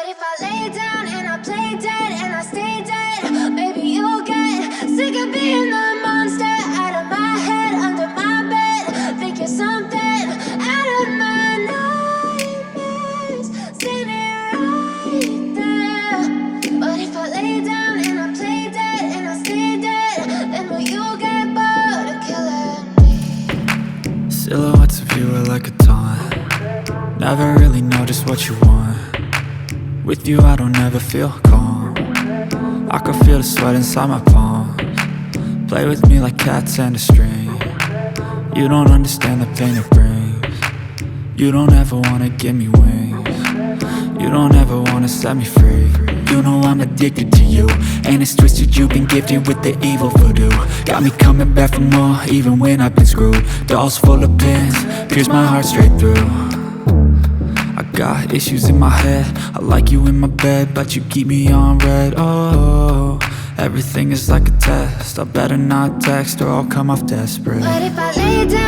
But if I lay down and I play dead and I stay dead, maybe you'll get sick of being the monster out of my head, under my bed. Think you're something out of my nightmares, standing right there. But if I lay down and I play dead and I stay dead, then will you get bored of killing me? Silhouettes of you are like a taunt. Never really know just what you want. With you I don't ever feel calm. I can feel the sweat inside my palms. Play with me like cats and a string. You don't understand the pain it brings. You don't ever wanna give me wings. You don't ever wanna set me free. You know I'm addicted to you, and it's twisted, you've been gifted with the evil voodoo. Got me coming back for more, even when I've been screwed. Dolls full of pins, pierce my heart straight through. I got issues in my head, I like you in my bed, but you keep me on red. Oh, everything is like a test, I better not text or I'll come off desperate. But if I lay down